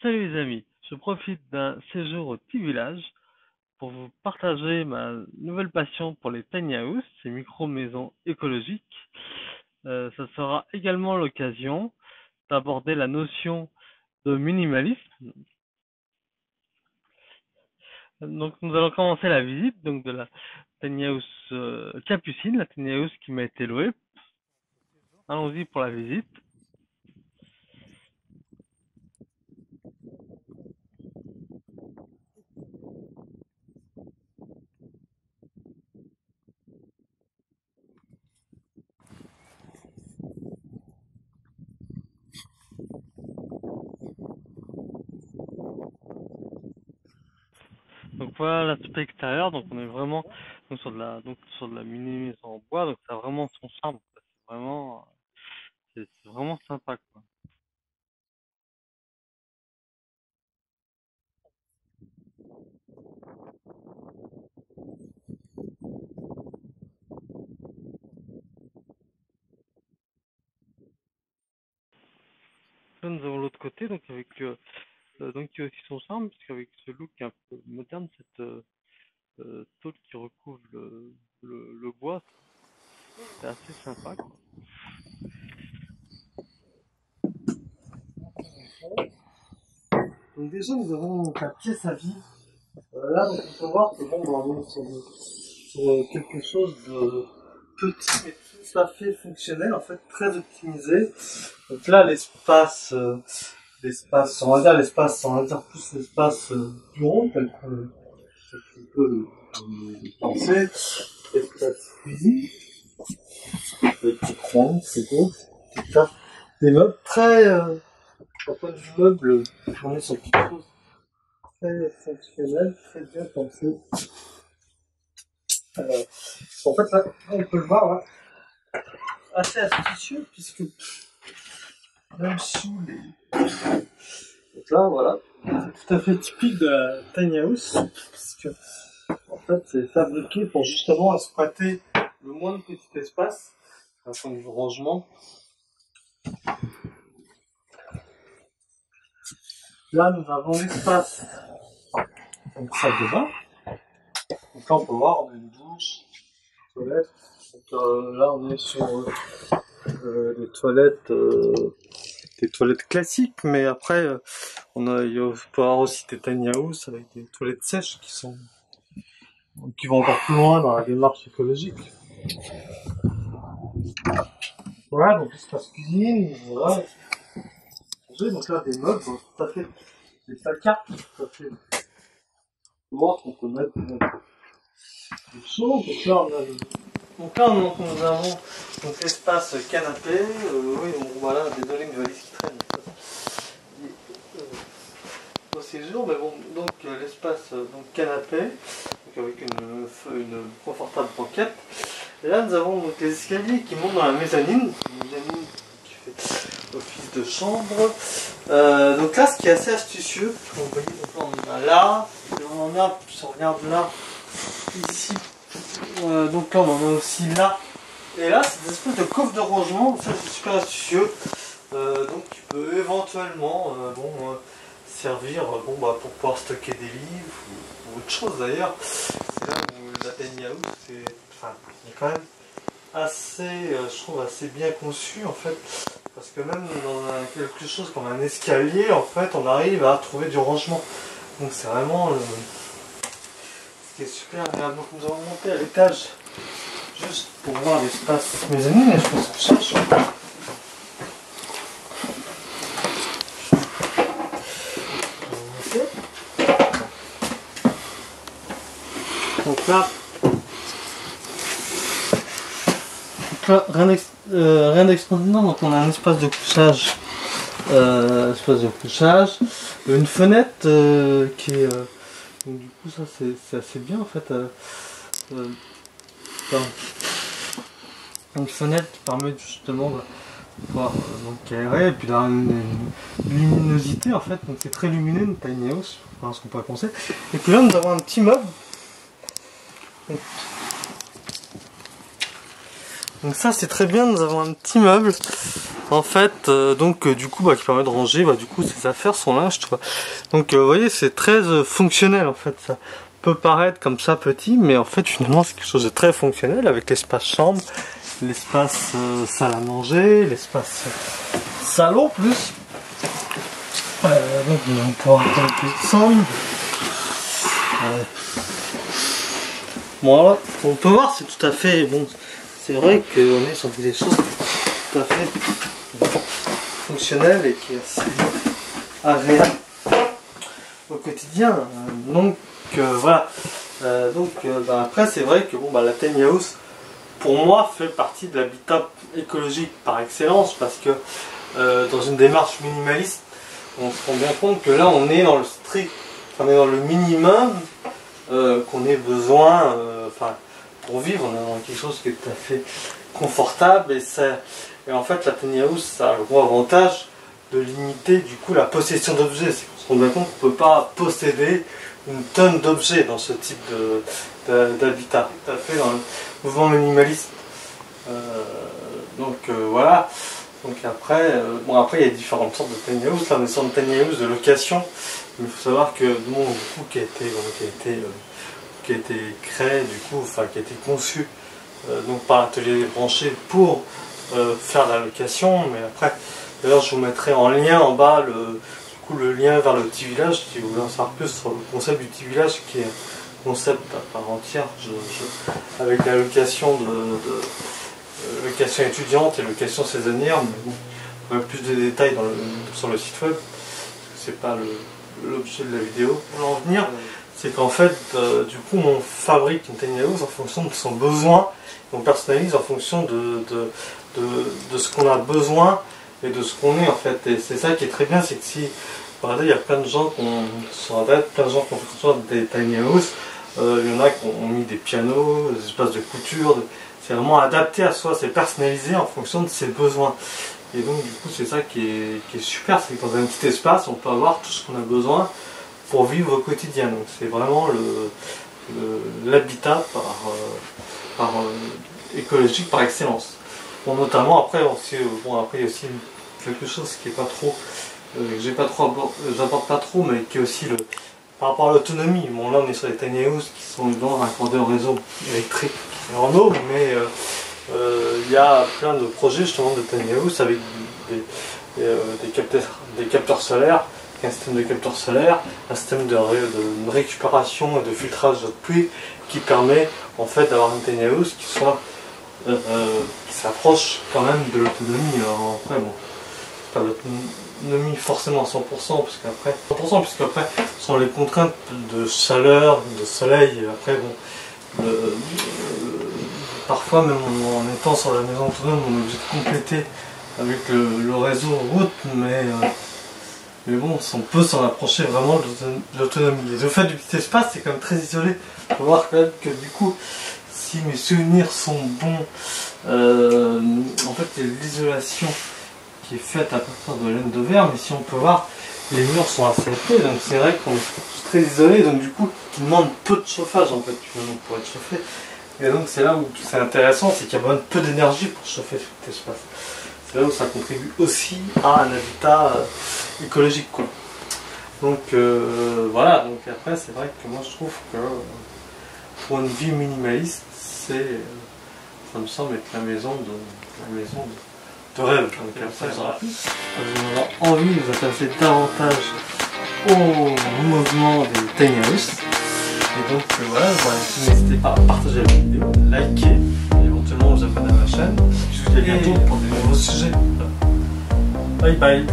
Salut les amis, je profite d'un séjour au petit village pour vous partager ma nouvelle passion pour les tiny houses, ces micro-maisons écologiques. Ça sera également l'occasion d'aborder la notion de minimalisme. Donc nous allons commencer la visite de la tiny house Capucine, la tiny house qui m'a été louée. Allons-y pour la visite. Donc voilà l'aspect extérieur, donc on est vraiment sur de la mini maison en bois, donc ça a vraiment son charme. C'est vraiment sympa quoi. Là, nous avons l'autre côté, donc qui a aussi son charme, puisqu'avec ce look un peu moderne, cette tôle qui recouvre le bois, c'est assez sympa, quoi. Donc déjà, nous avons donc la pièce à vivre. Là, donc, il faut voir que bon, on est sur quelque chose de petit, mais tout à fait fonctionnel, en fait, très optimisé. Donc là, l'espace, on va dire plus l'espace bureau, tel qu'on peut le penser. Espace cuisine, avec micro-ondes, c'est beau. Des meubles très, d'un point de vue meuble, on est sur quelque chose de très fonctionnel, très bien pensé. Euh, En fait, là, on peut le voir, là, assez astucieux, puisque même sous les... Donc là, voilà, c'est tout à fait typique de la tiny house, puisque, en fait, c'est fabriqué pour justement exploiter le moins de petit espace, d'un point de vue rangement. Là, nous avons l'espace, donc salle de bain. Donc là, on peut voir, on a une douche, une toilette. Donc là, on est sur des toilettes classiques, mais après, on peut avoir aussi des tiny house avec des toilettes sèches qui vont encore plus loin dans la démarche écologique. Voilà, donc espace cuisine, voilà. Donc là, des meubles, tout à fait, des placards, tout à fait. On peut mettre des choses. Donc là, nous avons donc l'espace canapé. Oui, donc voilà, désolé, une valise qui traîne. Au séjour, mais bon, donc l'espace donc canapé, donc avec une confortable banquette. Et là, nous avons donc les escaliers qui montent dans la mezzanine qui fait office de chambre. Donc là, ce qui est assez astucieux, vous voyez, donc là, on a là, et on en a, si on regarde là, ici. Donc là, on en a aussi là. Et là, c'est des espèces de coffre de rangement, ça c'est super astucieux. Donc qui peut éventuellement servir pour pouvoir stocker des livres ou autre chose d'ailleurs. C'est là où la tiny house est quand même assez, je trouve assez bien conçu en fait. Parce que même dans quelque chose comme un escalier, en fait, on arrive à trouver du rangement. Donc c'est vraiment ce qui est super agréable. Donc nous allons monter à l'étage juste pour voir l'espace mezzanine, et je pense que ça change. Donc là, rien d'extraordinaire. Donc on a un espace de couchage, une fenêtre qui est. Donc du coup ça c'est assez bien en fait. Une fenêtre qui permet justement de pouvoir aérer et puis d'avoir une luminosité en fait. Donc c'est très lumineux une tiny house, enfin, ce qu'on pourrait penser. Et puis là nous avons un petit meuble. Donc ça c'est très bien, nous avons un petit meuble en fait, du coup qui permet de ranger du coup ses affaires, son linge, tu vois. Donc vous voyez, c'est très fonctionnel en fait. Ça peut paraître comme ça petit, mais en fait finalement c'est quelque chose de très fonctionnel, avec l'espace chambre, l'espace salle à manger, l'espace salon plus. Donc on va pouvoir regarder ensemble. Bon alors, on peut voir, c'est tout à fait bon. C'est vrai qu'on est sur des choses tout à fait fonctionnelles et qui est assez agréable au quotidien. Donc voilà. Après c'est vrai que la tiny house pour moi fait partie de l'habitat écologique par excellence, parce que dans une démarche minimaliste, on se rend bien compte que là on est dans le strict, on est dans le minimum qu'on ait besoin pour vivre. On est dans quelque chose qui est tout à fait confortable, et en fait la tiny house ça a le gros avantage de limiter du coup la possession d'objets. C'est qu'on se rend bien compte qu'on ne peut pas posséder une tonne d'objets dans ce type d'habitat, tout à fait dans le mouvement minimaliste. Voilà. Donc après, après il y a différentes sortes de tiny house. Là on est sur une tiny house de location, mais il faut savoir que qui a été créé qui a été conçu par l'atelier branché pour faire la location. Mais après, d'ailleurs je vous mettrai en lien en bas le lien vers le petit village si vous voulez en savoir plus sur le concept du petit village, qui est un concept à part entière avec la location location étudiante et location saisonnière. Mais bon, on a plus de détails sur le site web, c'est pas l'objet de la vidéo. Pour en venir, c'est qu'en fait du coup on fabrique une tiny house en fonction de son besoin, on personnalise en fonction de ce qu'on a besoin et de ce qu'on est en fait. Et c'est ça qui est très bien, c'est que si il y a plein de gens sur Internet, plein de gens qui ont fait des tiny house, il y en a qui ont mis des pianos, des espaces de couture, c'est vraiment adapté à soi, c'est personnalisé en fonction de ses besoins. Et donc du coup c'est ça qui est super, c'est que dans un petit espace on peut avoir tout ce qu'on a besoin pour vivre au quotidien. Donc c'est vraiment l'habitat écologique par excellence. Bon, notamment après il y a aussi quelque chose qui est pas trop, j'apporte pas trop, mais qui est aussi par rapport à l'autonomie. Bon là on est sur les tiny house qui sont raccordés au réseau électrique en eau, mais il y a plein de projets justement de tiny house avec des capteurs solaires, un système de capteurs solaires, un système de récupération et de filtrage de pluie qui permet en fait d'avoir une tiny house qui s'approche quand même de l'autonomie. Après pas l'autonomie forcément à 100%, puisqu'après ce sont les contraintes de chaleur, de soleil. Après parfois même en étant sur la maison autonome, on est obligé de compléter avec le réseau route, mais bon, on peut s'en approcher vraiment de l'autonomie. Et le fait du petit espace, c'est quand même très isolé. Il faut voir quand même que du coup, si mes souvenirs sont bons, en fait l'isolation qui est faite à partir de laine de verre, mais si on peut voir, les murs sont assez épais, donc c'est vrai qu'on est très isolé, donc du coup, qui demande peu de chauffage en fait, pour être chauffé. Et donc c'est là où c'est intéressant, c'est qu'il y a besoin de peu d'énergie pour chauffer cet espace. C'est là où ça contribue aussi à un habitat écologique, quoi. Donc voilà, donc après c'est vrai que moi je trouve que pour une vie minimaliste, ça me semble être la maison de rêve. Donc après j'aurais envie de vous intéresser davantage au mouvement des tiny house. Et donc voilà, n'hésitez pas à partager la vidéo, liker, et éventuellement vous abonner à ma chaîne. Je vous dis à bientôt pour de nouveaux sujets. Bye bye.